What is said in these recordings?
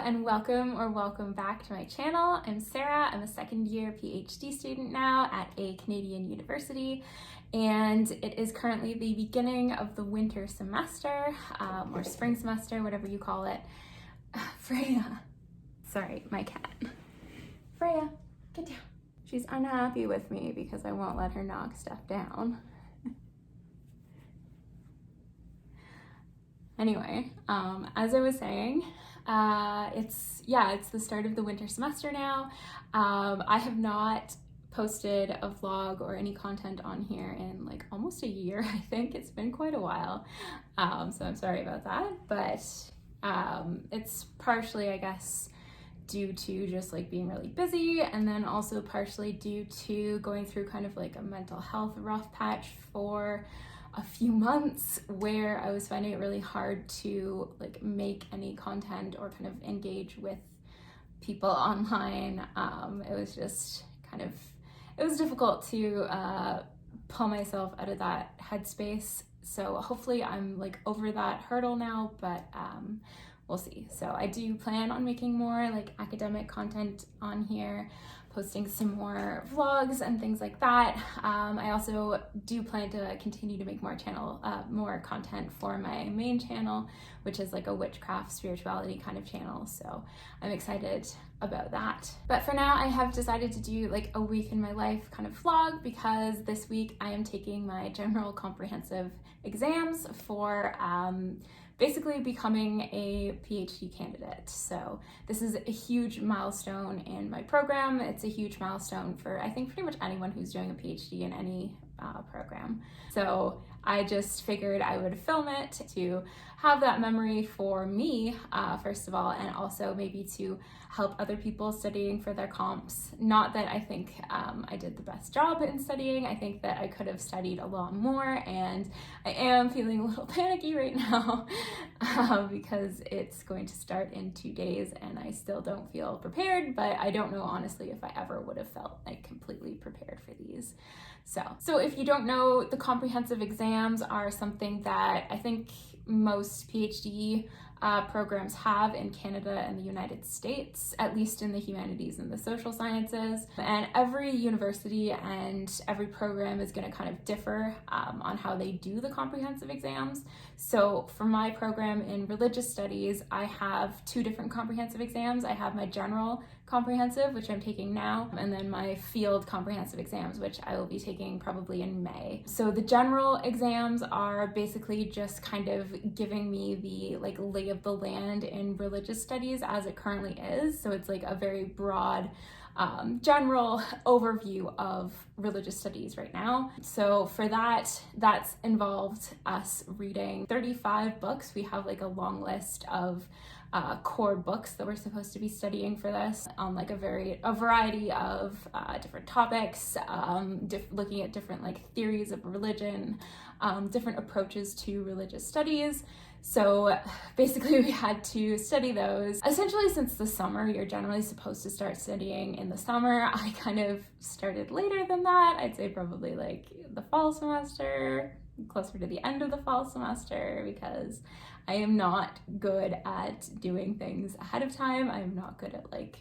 and welcome back to my channel. I'm Sarah. I'm a second year PhD student now at a Canadian university, and it is currently the beginning of the winter semester, or spring semester, whatever you call it. Freya. Sorry, my cat. Freya, get down. She's unhappy with me because I won't let her knock stuff down. Anyway, as I was saying, it's the start of the winter semester now. I have not posted a vlog or any content on here in like almost a year. I think it's been quite a while, so I'm sorry about that, but it's partially, I guess, due to just like being really busy, and then also partially due to going through kind of like a mental health rough patch for a few months where I was finding it really hard to like make any content or kind of engage with people online. It was just it was difficult to pull myself out of that headspace. So hopefully I'm like over that hurdle now, but we'll see. So I do plan on making more like academic content on here, posting some more vlogs and things like that. I also do plan to continue to make more content for my main channel, which is like a witchcraft spirituality kind of channel. So I'm excited about that. But for now, I have decided to do like a week in my life kind of vlog, because this week I am taking my general comprehensive exams for basically becoming a PhD candidate. So this is a huge milestone in my program. It's a huge milestone for, I think, pretty much anyone who's doing a PhD in any program. So I just figured I would film it to have that memory for me, first of all, and also maybe to help other people studying for their comps. Not that I think I did the best job in studying. I think that I could have studied a lot more, and I am feeling a little panicky right now because it's going to start in 2 days and I still don't feel prepared, but I don't know honestly if I ever would have felt like completely prepared for these. So if you don't know, the comprehensive exams are something that I think most PhD programs have in Canada and the United States, at least in the humanities and the social sciences. And every university and every program is going to kind of differ on how they do the comprehensive exams. So for my program in religious studies, I have 2 different comprehensive exams. I have my general comprehensive, which I'm taking now, and then my field comprehensive exams, which I will be taking probably in May. So the general exams are basically just kind of giving me the like lay of the land in religious studies as it currently is. So it's like a very broad general overview of religious studies right now. So for that's involved us reading 35 books. We have like a long list of core books that we're supposed to be studying for this on like a variety of different topics, looking at different like theories of religion, different approaches to religious studies. So basically we had to study those. Essentially, since the summer, you're generally supposed to start studying in the summer. I kind of started later than that. I'd say probably like the fall semester, closer to the end of the fall semester, because I am not good at doing things ahead of time. I'm not good at like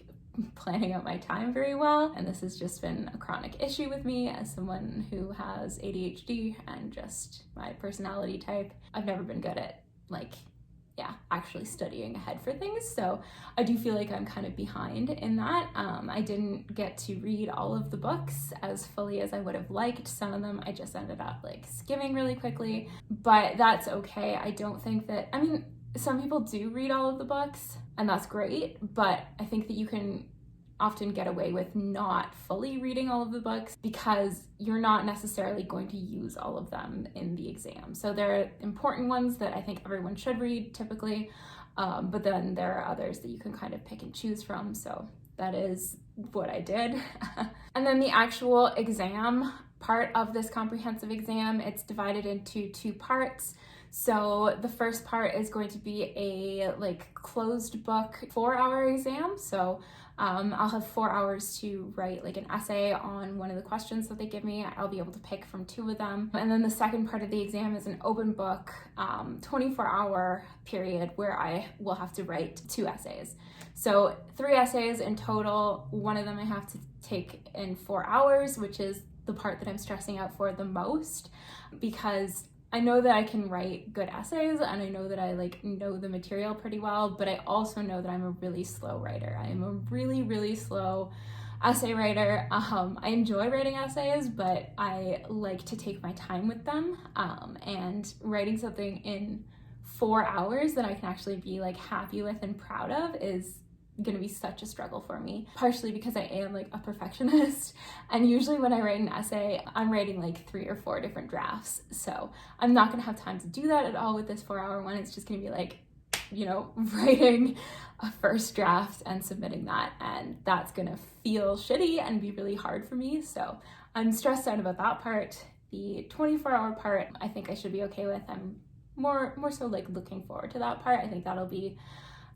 planning out my time very well, and this has just been a chronic issue with me as someone who has ADHD and just my personality type. I've never been good at actually studying ahead for things, so I do feel like I'm kind of behind in that. I didn't get to read all of the books as fully as I would have liked. Some of them I just ended up like skimming really quickly, but that's okay. I don't think that, I mean, some people do read all of the books and that's great, but I think that you can often get away with not fully reading all of the books because you're not necessarily going to use all of them in the exam. So there are important ones that I think everyone should read typically, but then there are others that you can kind of pick and choose from. So that is what I did. And then the actual exam part of this comprehensive exam, it's divided into 2 parts. So the first part is going to be a like closed book 4-hour exam. So I'll have 4 hours to write like an essay on one of the questions that they give me. I'll be able to pick from 2 of them. And then the second part of the exam is an open book, 24-hour period where I will have to write 2 essays. So 3 essays in total. One of them I have to take in 4 hours, which is the part that I'm stressing out for the most, because I know that I can write good essays and I know that I like know the material pretty well, but I also know that I'm a really slow writer. I am a really, really slow essay writer. I enjoy writing essays, but I like to take my time with them. And writing something in 4 hours that I can actually be like happy with and proud of is gonna be such a struggle for me, partially because I am like a perfectionist, and usually when I write an essay I'm writing like 3 or 4 different drafts, so I'm not gonna have time to do that at all with this 4-hour one. It's just gonna be like, you know, writing a first draft and submitting that, and that's gonna feel shitty and be really hard for me, so I'm stressed out about that part. The 24-hour part I think I should be okay with. I'm more so like looking forward to that part. I think that'll be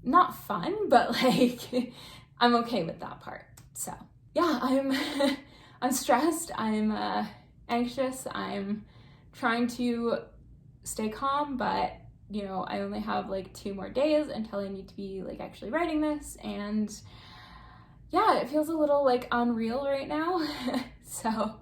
not fun, but like I'm okay with that part. So yeah, I'm stressed, I'm anxious, I'm trying to stay calm, but you know, I only have like 2 more days until I need to be like actually writing this, and yeah, it feels a little like unreal right now. So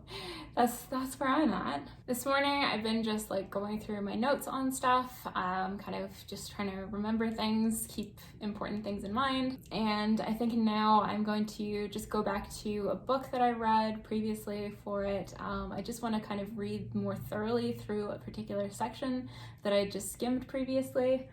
that's where I'm at. This morning I've been just like going through my notes on stuff, kind of just trying to remember things, keep important things in mind. And I think now I'm going to just go back to a book that I read previously for it. I just want to kind of read more thoroughly through a particular section that I just skimmed previously.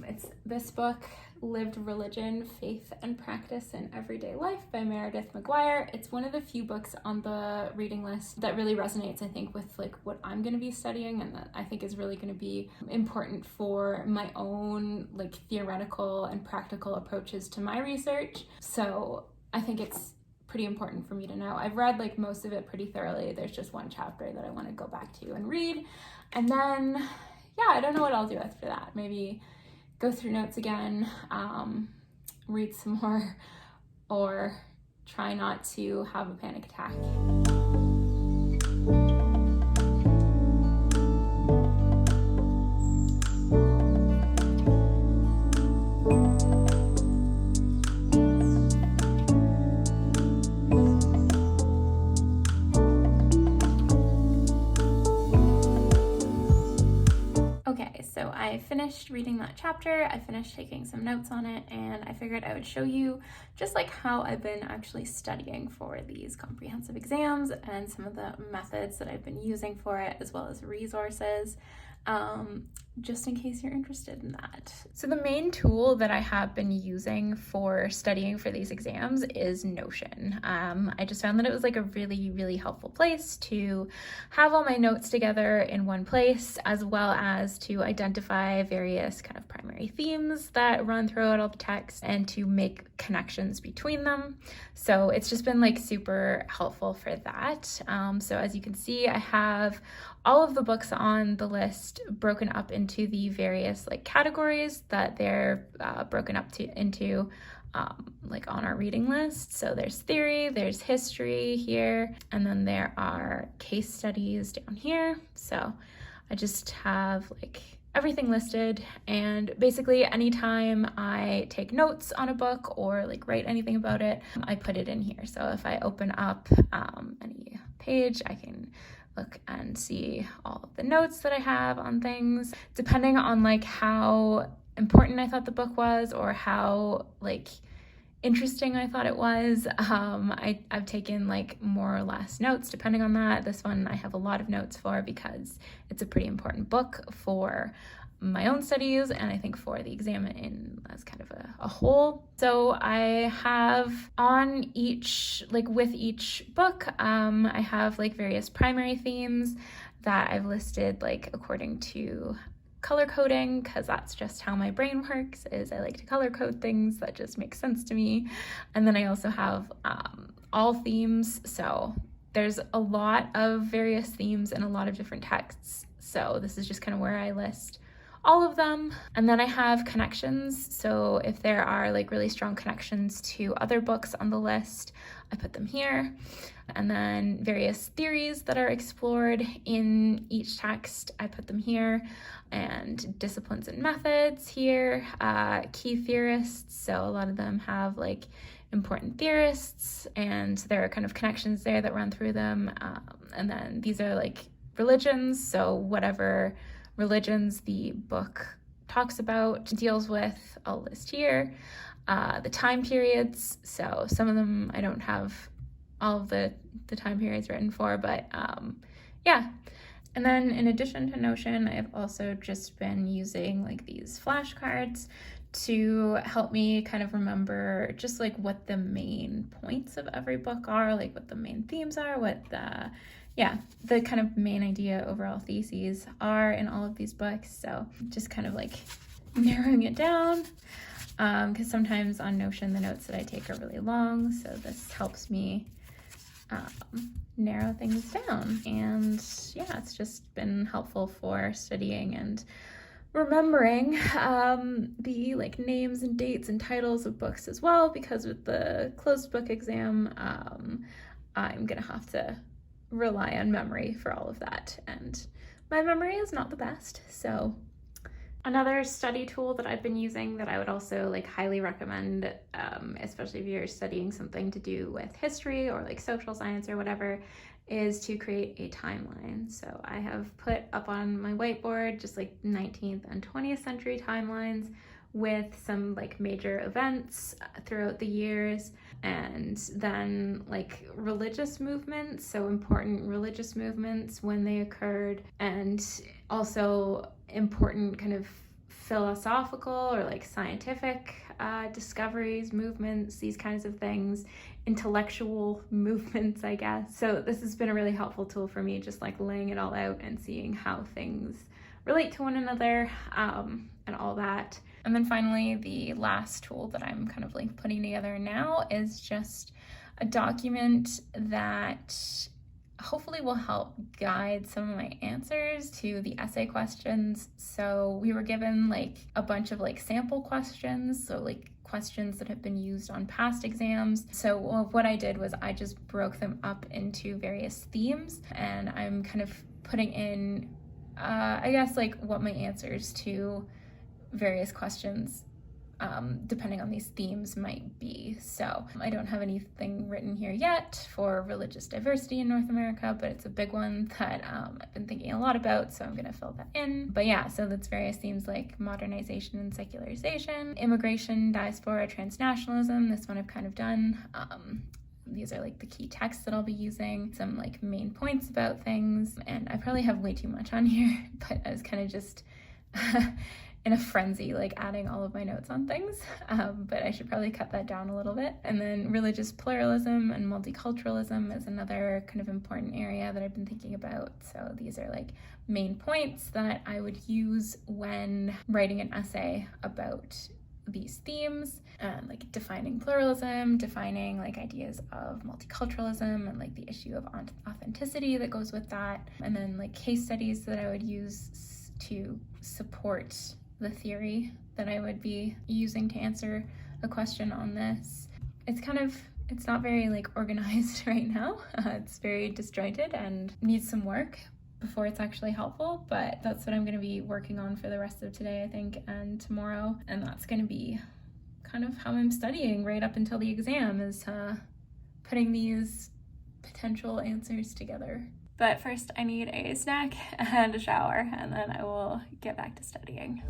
It's this book, Lived Religion, Faith and Practice in Everyday Life by Meredith McGuire. It's one of the few books on the reading list that really resonates, I think, with like what I'm going to be studying, and that I think is really going to be important for my own like theoretical and practical approaches to my research. So I think it's pretty important for me to know. I've read like most of it pretty thoroughly. There's just one chapter that I want to go back to and read, and then yeah, I don't know what I'll do after that. Maybe go through notes again, read some more, or try not to have a panic attack. Okay, so I finished reading that chapter, I finished taking some notes on it, and I figured I would show you just like how I've been actually studying for these comprehensive exams and some of the methods that I've been using for it, as well as resources, just in case you're interested in that. So the main tool that I have been using for studying for these exams is Notion. I just found that it was like a really, really helpful place to have all my notes together in one place, as well as to identify various kind of primary themes that run throughout all the text and to make connections between them. So it's just been like super helpful for that. So as you can see, I have all of the books on the list broken up into the various like categories that they're broken up into like on our reading list. So there's theory, there's history here, and then there are case studies down here. So I just have like everything listed, and basically anytime I take notes on a book or like write anything about it, I put it in here. So if I open up any page, I can look and see all of the notes that I have on things, depending on like how important I thought the book was or how like interesting I thought it was. I've taken like more or less notes depending on that. This one I have a lot of notes for because it's a pretty important book for my own studies and I think for the exam in as kind of a whole. So I have on each, like with each book, I have like various primary themes that I've listed like according to color coding, because that's just how my brain works, is I like to color code things. That just makes sense to me. And then I also have all themes. So there's a lot of various themes and a lot of different texts. So this is just kind of where I list all of them. And then I have connections. So if there are like really strong connections to other books on the list, I put them here. And then various theories that are explored in each text, I put them here. And disciplines and methods here, key theorists. So a lot of them have like important theorists, and there are kind of connections there that run through them. And then these are like religions. So whatever religions the book talks about, deals with, I'll list here. The time periods. So some of them I don't have all of the time periods written for, but yeah. And then in addition to Notion, I've also just been using like these flashcards to help me kind of remember just like what the main points of every book are, like what the main themes are, what the kind of main idea, overall theses are in all of these books. So just kind of like narrowing it down, because sometimes on Notion the notes that I take are really long, so this helps me narrow things down. And yeah, it's just been helpful for studying and remembering the like names and dates and titles of books as well, because with the closed book exam, I'm gonna have to rely on memory for all of that, and my memory is not the best. So another study tool that I've been using that I would also like highly recommend, especially if you're studying something to do with history or like social science or whatever, is to create a timeline. So I have put up on my whiteboard just like 19th and 20th century timelines with some like major events throughout the years, and then like religious movements, so important religious movements when they occurred, and also important kind of philosophical or like scientific discoveries, movements, these kinds of things, intellectual movements, I guess. So this has been a really helpful tool for me, just like laying it all out and seeing how things relate to one another, and all that. And then finally, the last tool that I'm kind of like putting together now is just a document that hopefully will help guide some of my answers to the essay questions. So we were given like a bunch of like sample questions, so like questions that have been used on past exams. So what I did was I just broke them up into various themes, and I'm kind of putting in, I guess, like what my answers to various questions depending on these themes might be. So I don't have anything written here yet for religious diversity in North America, but it's a big one that I've been thinking a lot about, so I'm gonna fill that in. But yeah, so that's various themes like modernization and secularization, immigration, diaspora, transnationalism. This one I've kind of done. These are like the key texts that I'll be using, some like main points about things, and I probably have way too much on here, but I was kind of just in a frenzy, like adding all of my notes on things, but I should probably cut that down a little bit. And then religious pluralism and multiculturalism is another kind of important area that I've been thinking about. So these are like main points that I would use when writing an essay about these themes, like defining pluralism, defining like ideas of multiculturalism and like the issue of authenticity that goes with that, and then like case studies that I would use to support the theory that I would be using to answer a question on this. It's not very like organized right now. It's very disjointed and needs some work before it's actually helpful, but that's what I'm going to be working on for the rest of today, I think, and tomorrow. And that's going to be kind of how I'm studying right up until the exam, is putting these potential answers together. But first I need a snack and a shower, and then I will get back to studying.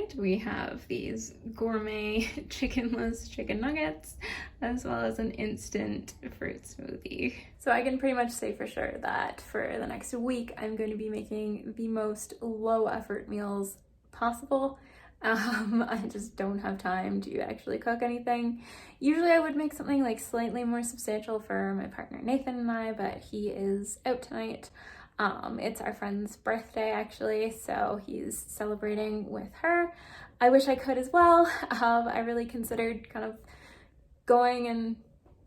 tonight we have these gourmet chickenless chicken nuggets, as well as an instant fruit smoothie. So I can pretty much say for sure that for the next week, I'm going to be making the most low effort meals possible. I just don't have time to actually cook anything. Usually I would make something like slightly more substantial for my partner Nathan and I, but he is out tonight. It's our friend's birthday actually, so he's celebrating with her. I wish I could as well. I really considered kind of going and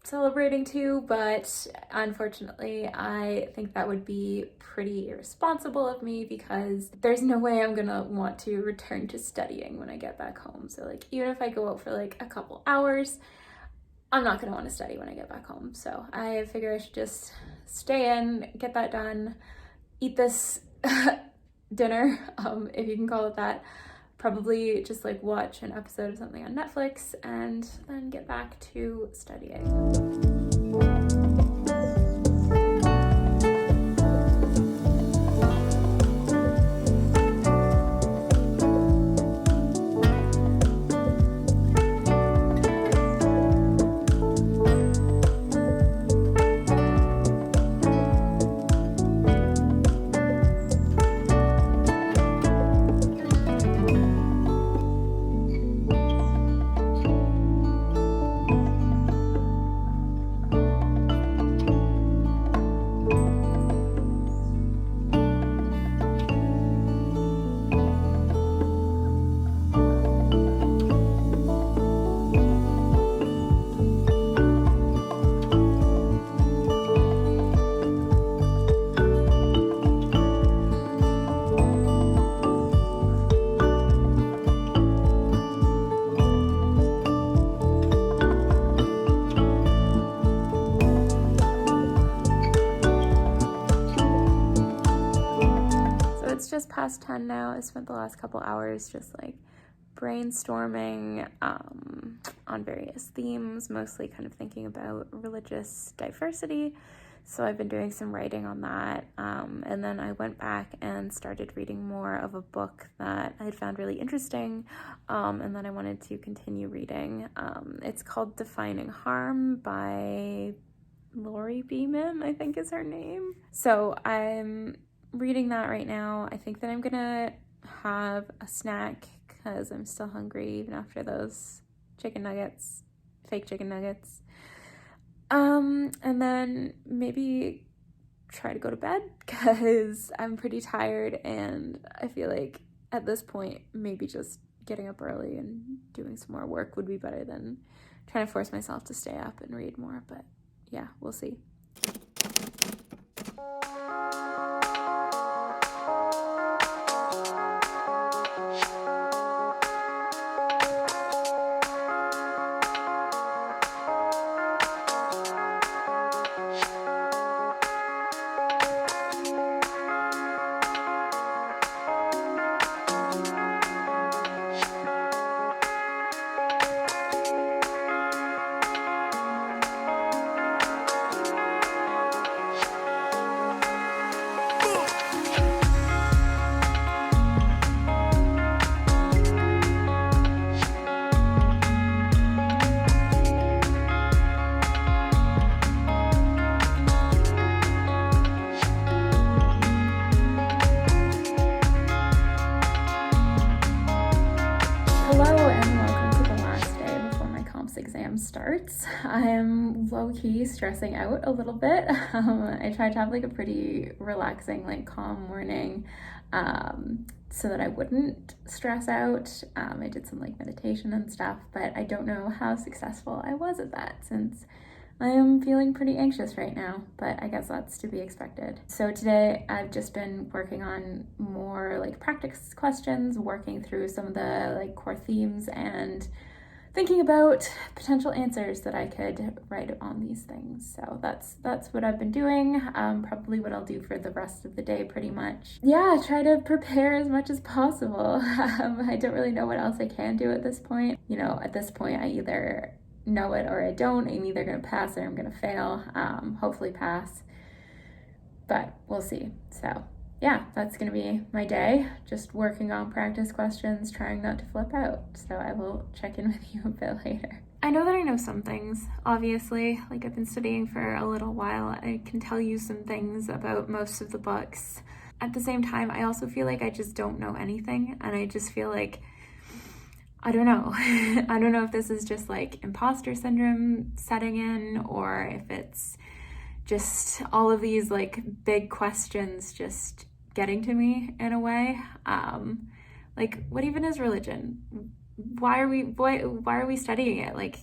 celebrating too, but unfortunately I think that would be pretty irresponsible of me because there's no way I'm gonna want to return to studying when I get back home. So like even if I go out for like a couple hours, I'm not gonna want to study when I get back home. So I figure I should just stay in, get that done, eat this dinner, if you can call it that, probably just like watch an episode of something on Netflix and then get back to studying. It's just past 10 now. I spent the last couple hours just like brainstorming on various themes, mostly kind of thinking about religious diversity. So I've been doing some writing on that. And then I went back and started reading more of a book that I had found really interesting and that I wanted to continue reading. It's called Defining Harm by Lori Beeman, I think is her name. So I'm reading that right now. I think that I'm gonna have a snack because I'm still hungry even after those chicken nuggets, fake chicken nuggets. And then maybe try to go to bed because I'm pretty tired and I feel like at this point maybe just getting up early and doing some more work would be better than trying to force myself to stay up and read more, but yeah, we'll see. Starts. I'm low-key stressing out a little bit. I tried to have like a pretty relaxing, like calm morning so that I wouldn't stress out. I did some like meditation and stuff, but I don't know how successful I was at that since I am feeling pretty anxious right now, but I guess that's to be expected. So today I've just been working on more like practice questions, working through some of the like core themes and thinking about potential answers that I could write on these things. So that's what I've been doing, probably what I'll do for the rest of the day pretty much. Yeah, try to prepare as much as possible. I don't really know what else I can do at this point. You know, at this point I either know it or I don't. I'm either gonna pass or I'm gonna fail. Hopefully pass, but we'll see. So yeah, that's going to be my day, just working on practice questions, trying not to flip out. So I will check in with you a bit later. I know that I know some things, obviously. Like, I've been studying for a little while. I can tell you some things about most of the books. At the same time, I also feel like I just don't know anything, and I just feel like, I don't know. I don't know if this is just like imposter syndrome setting in, or if it's just all of these like big questions just getting to me in a way. Like, what even is religion? Why are we studying it? Like,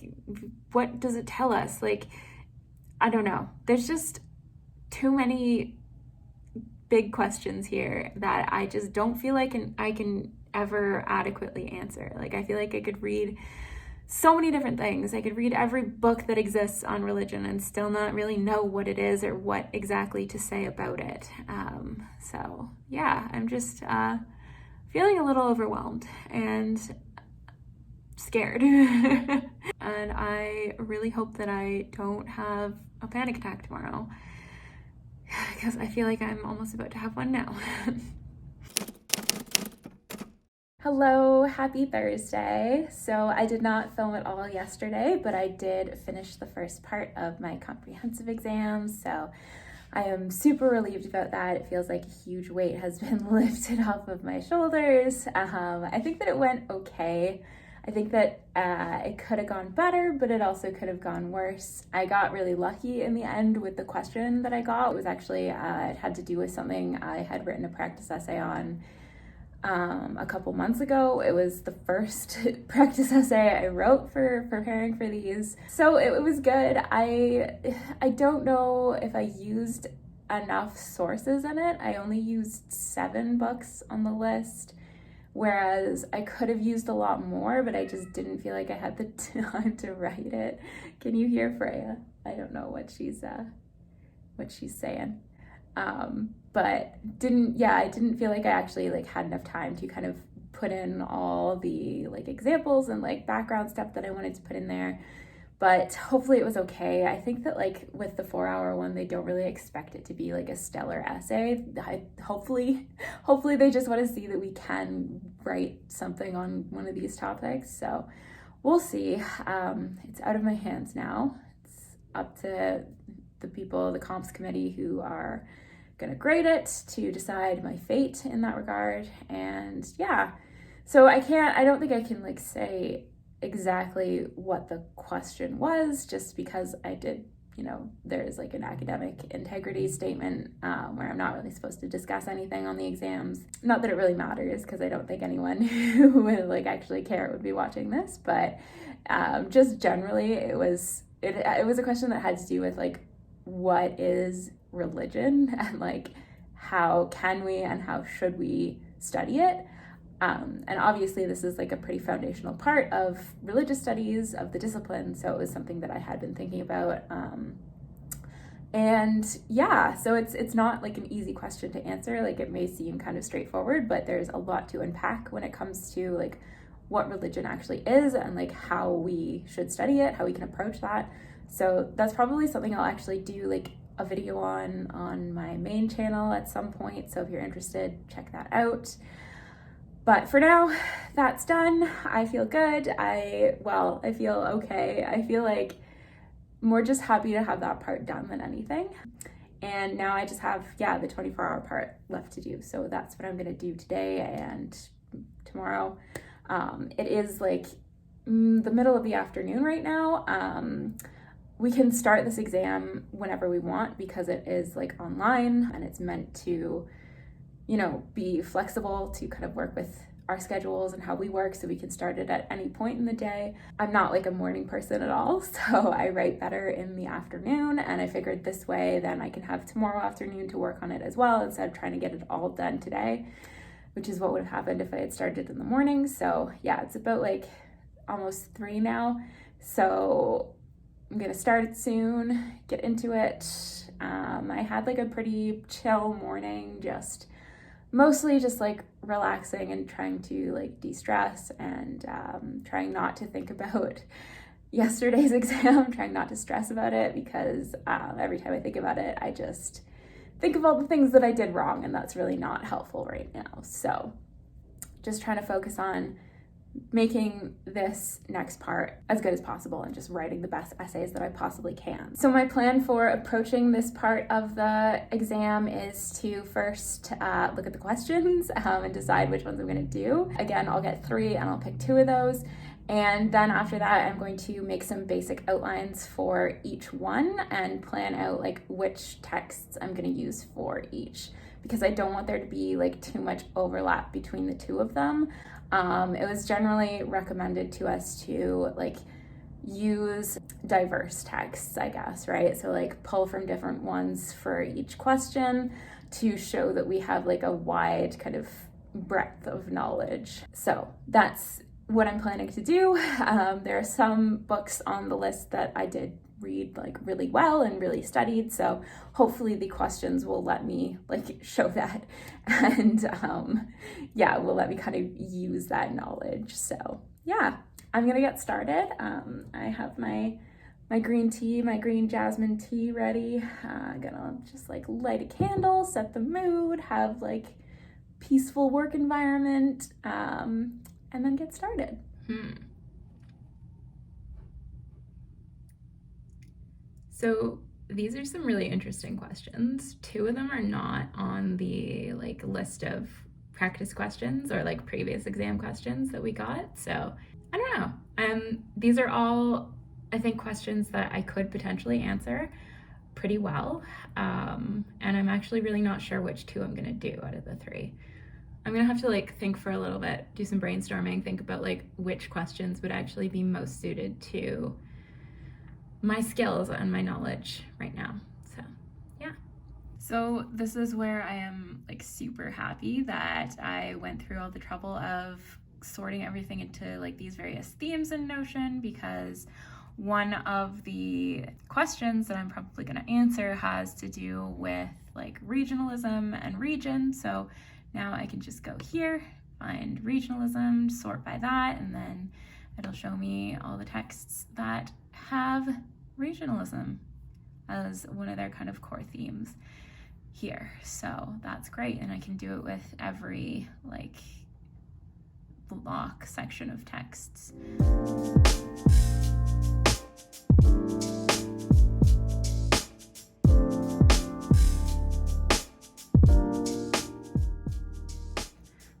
what does it tell us? Like, I don't know. There's just too many big questions here that I just don't feel like I can ever adequately answer. Like, I feel like I could read so many different things. I could read every book that exists on religion and still not really know what it is or what exactly to say about it. So yeah, I'm just feeling a little overwhelmed and scared. And I really hope that I don't have a panic attack tomorrow, because I feel like I'm almost about to have one now. Hello, happy Thursday. So I did not film at all yesterday, but I did finish the first part of my comprehensive exam. So I am super relieved about that. It feels like a huge weight has been lifted off of my shoulders. I think that it went okay. I think that it could have gone better, but it also could have gone worse. I got really lucky in the end with the question that I got. It was actually, it had to do with something I had written a practice essay on a couple months ago. It was the first practice essay I wrote for preparing for these. So it was good. I don't know if I used enough sources in it. I only used 7 books on the list, whereas I could have used a lot more, but I just didn't feel like I had the time to write it. Can you hear Freya? I don't know what she's saying. But I didn't feel like I actually like had enough time to kind of put in all the like examples and like background stuff that I wanted to put in there. But hopefully it was okay. I think that like with the 4-hour one, they don't really expect it to be like a stellar essay. Hopefully they just want to see that we can write something on one of these topics. So we'll see. It's out of my hands now. It's up to the people, the comps committee, who are gonna grade it to decide my fate in that regard. And yeah, so I don't think I can like say exactly what the question was, just because I did, there's like an academic integrity statement where I'm not really supposed to discuss anything on the exams. Not that it really matters, because I don't think anyone who would like actually care would be watching this, but just generally it was a question that had to do with like, what is religion, and like how can we and how should we study it. And obviously this is like a pretty foundational part of religious studies, of the discipline, so it was something that I had been thinking about. And yeah, so it's not like an easy question to answer. Like, it may seem kind of straightforward, but there's a lot to unpack when it comes to like what religion actually is, and like how we should study it, how we can approach that. So that's probably something I'll actually do like a video on my main channel at some point. So if you're interested, check that out. But for now, that's done. I feel good. I feel okay. I feel like more just happy to have that part done than anything. And now I just have, the 24-hour part left to do. So that's what I'm gonna do today and tomorrow. It is like the middle of the afternoon right now. We can start this exam whenever we want, because it is like online and it's meant to, be flexible to kind of work with our schedules and how we work, so we can start it at any point in the day. I'm not like a morning person at all, so I write better in the afternoon, and I figured this way then I can have tomorrow afternoon to work on it as well, instead of trying to get it all done today, which is what would have happened if I had started in the morning. So yeah, it's about like almost 3 now, so I'm gonna start it soon, get into it. I had like a pretty chill morning, mostly just like relaxing and trying to like de-stress, and trying not to think about yesterday's exam, trying not to stress about it, because every time I think about it, I just think of all the things that I did wrong, and that's really not helpful right now. So just trying to focus on making this next part as good as possible and just writing the best essays that I possibly can. So my plan for approaching this part of the exam is to first look at the questions and decide which ones I'm going to do. Again, I'll get 3 and I'll pick 2 of those. And then after that, I'm going to make some basic outlines for each one and plan out like which texts I'm going to use for each, because I don't want there to be like too much overlap between the 2 of them. It was generally recommended to us to like use diverse texts, I guess, right? So like pull from different ones for each question to show that we have like a wide kind of breadth of knowledge. So that's what I'm planning to do. There are some books on the list that I did read like really well and really studied, so hopefully the questions will let me like show that, and will let me kind of use that knowledge. So yeah, I'm gonna get started. I have my green tea, my green jasmine tea ready. I'm gonna just like light a candle, set the mood, have like peaceful work environment, and then get started. So these are some really interesting questions. 2 of them are not on the like list of practice questions or like previous exam questions that we got. So I don't know. These are all, I think, questions that I could potentially answer pretty well. And I'm actually really not sure which 2 I'm gonna do out of the 3. I'm gonna have to like think for a little bit, do some brainstorming, think about like which questions would actually be most suited to my skills and my knowledge right now. So yeah. So this is where I am like super happy that I went through all the trouble of sorting everything into like these various themes in Notion, because one of the questions that I'm probably going to answer has to do with like regionalism and region. So now I can just go here, find regionalism, sort by that, and then it'll show me all the texts that have regionalism as one of their kind of core themes here. So that's great, and I can do it with every like block section of texts.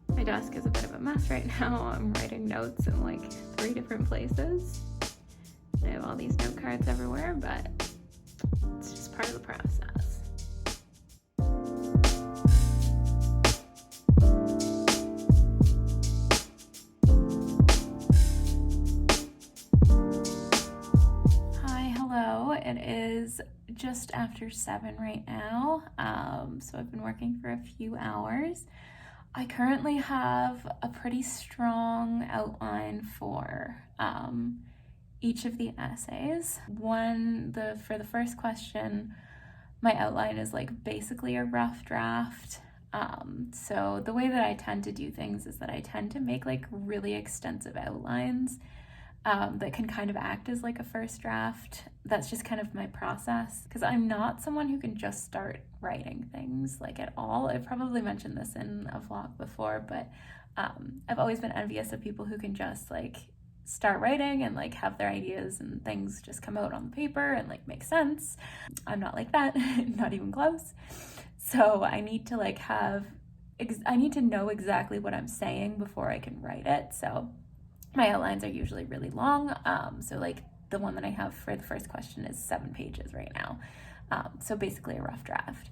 My desk is a bit of a mess right now. I'm writing notes in like 3 different places. I have all these note cards everywhere, but it's just part of the process. Hi, hello. It is just after 7 right now. So I've been working for a few hours. I currently have a pretty strong outline for each of the essays. For the first question, my outline is like basically a rough draft. So the way that I tend to do things is that I tend to make like really extensive outlines that can kind of act as like a first draft. That's just kind of my process, because I'm not someone who can just start writing things like at all. I've probably mentioned this in a vlog before, but I've always been envious of people who can just like start writing and like have their ideas and things just come out on the paper and like make sense. I'm not like that, not even close. So I need to like I need to know exactly what I'm saying before I can write it. So my outlines are usually really long. So like the one that I have for the first question is 7 pages right now. So basically a rough draft.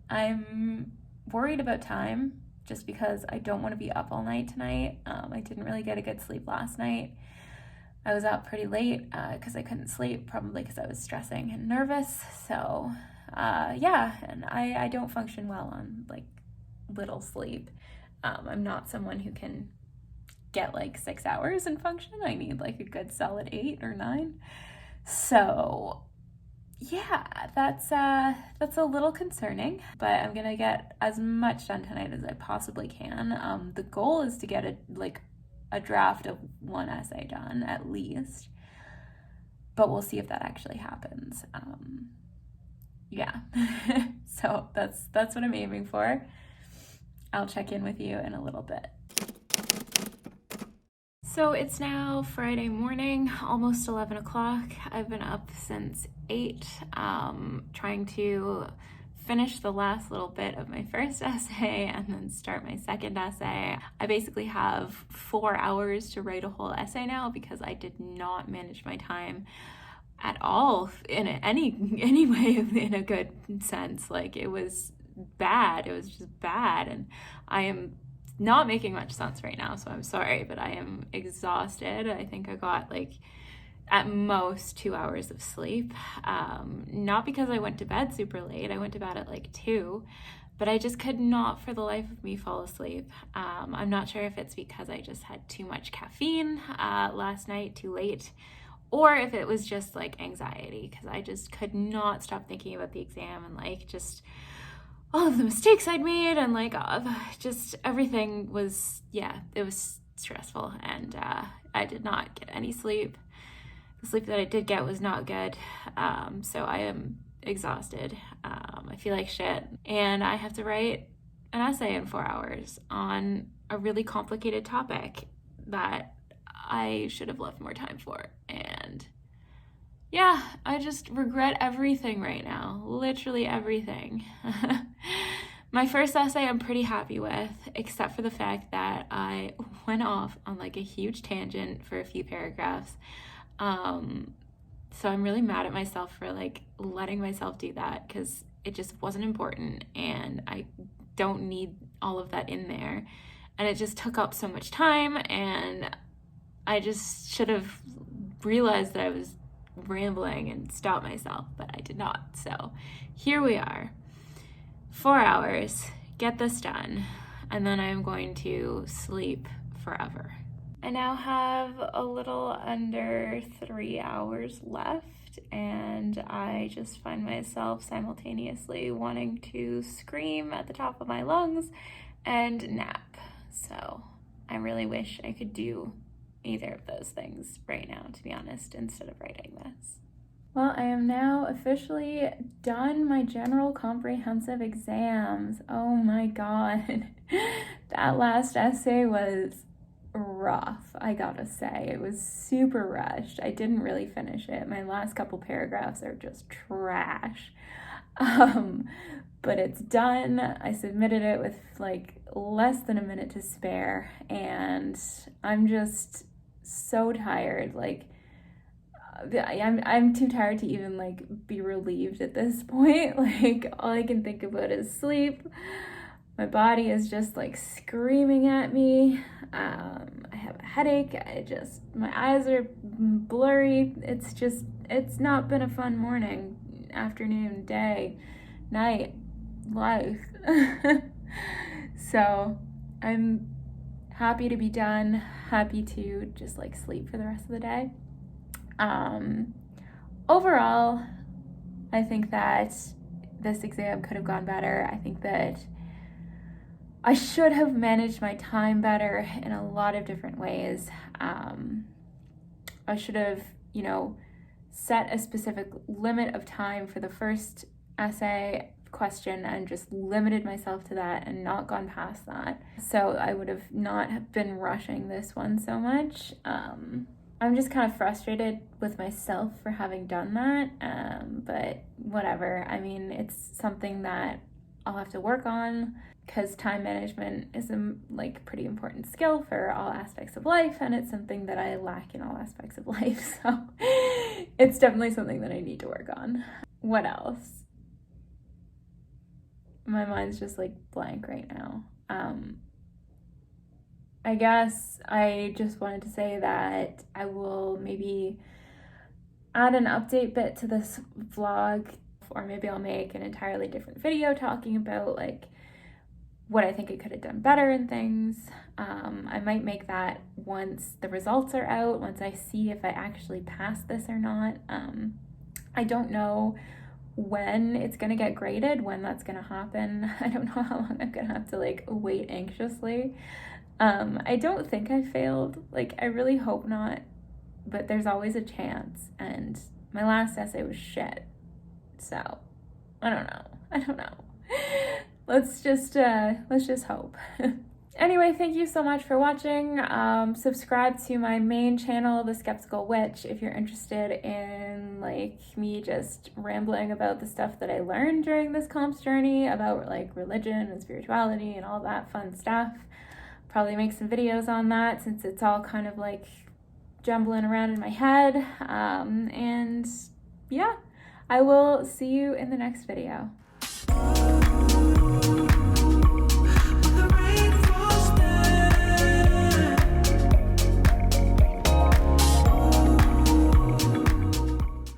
I'm worried about time just because I don't want to be up all night tonight. I didn't really get a good sleep last night. I was up pretty late because I couldn't sleep, probably because I was stressing and nervous. So and I don't function well on like little sleep. I'm not someone who can get like 6 hours and function. I need like a good solid 8 or 9. So yeah, that's a little concerning, but I'm gonna get as much done tonight as I possibly can. The goal is to get a draft of 1 essay done at least, but we'll see if that actually happens. yeah. So that's what I'm aiming for. I'll check in with you in a little bit. So it's now Friday morning, almost 11 o'clock. I've been up since 8, trying to finish the last little bit of my first essay and then start my second essay. I basically have 4 hours to write a whole essay now because I did not manage my time at all in any way in a good sense. Like, it was bad. It was just bad, and I am not making much sense right now, so I'm sorry, but I am exhausted. I think I got like at most 2 hours of sleep. Not because I went to bed super late. I went to bed at like 2, but I just could not for the life of me fall asleep. I'm not sure if it's because I just had too much caffeine last night, too late, or if it was just like anxiety, because I just could not stop thinking about the exam and like just all of the mistakes I'd made, and like just everything was, yeah, it was stressful, and I did not get any sleep. The sleep that I did get was not good, so I am exhausted. I feel like shit, and I have to write an essay in 4 hours on a really complicated topic that I should have left more time for, and yeah, I just regret everything right now. Literally everything. My first essay I'm pretty happy with, except for the fact that I went off on like a huge tangent for a few paragraphs. So I'm really mad at myself for like letting myself do that, because it just wasn't important and I don't need all of that in there. And it just took up so much time, and I just should have realized that I was rambling and stop myself, but I did not. So here we are, 4 hours, get this done, and then I'm going to sleep forever. I now have a little under 3 hours left, and I just find myself simultaneously wanting to scream at the top of my lungs and nap. So I really wish I could do either of those things right now, to be honest, instead of writing this. Well, I am now officially done my general comprehensive exams. Oh my god. That last essay was rough, I gotta say. It was super rushed. I didn't really finish it. My last couple paragraphs are just trash. But it's done. I submitted it with like less than a minute to spare, and I'm just so tired. Like, I'm too tired to even like be relieved at this point. Like, all I can think about is sleep. My body is just like screaming at me. I have a headache. My eyes are blurry. It's not been a fun morning, afternoon, day, night, life. So I'm happy to be done, happy to just like sleep for the rest of the day. Overall, I think that this exam could have gone better. I think that I should have managed my time better in a lot of different ways. I should have, set a specific limit of time for the first essay question and just limited myself to that and not gone past that. So I would have not been rushing this one so much. I'm just kind of frustrated with myself for having done that, but whatever. I mean, it's something that I'll have to work on, because time management is a pretty important skill for all aspects of life, and it's something that I lack in all aspects of life, so it's definitely something that I need to work on. What else? My mind's just like blank right now. I guess I just wanted to say that I will maybe add an update bit to this vlog, or maybe I'll make an entirely different video talking about like what I think I could have done better and things. I might make that once the results are out, once I see if I actually passed this or not. I don't know when it's gonna get graded, when that's gonna happen. I don't know how long I'm gonna have to like wait anxiously. I don't think I failed. Like, I really hope not, but there's always a chance, and my last essay was shit. So I don't know. Let's just hope. Anyway, thank you so much for watching. Subscribe to my main channel, The Skeptical Witch, if you're interested in like me just rambling about the stuff that I learned during this comp's journey about like religion and spirituality and all that fun stuff. Probably make some videos on that since it's all kind of like jumbling around in my head. And yeah, I will see you in the next video.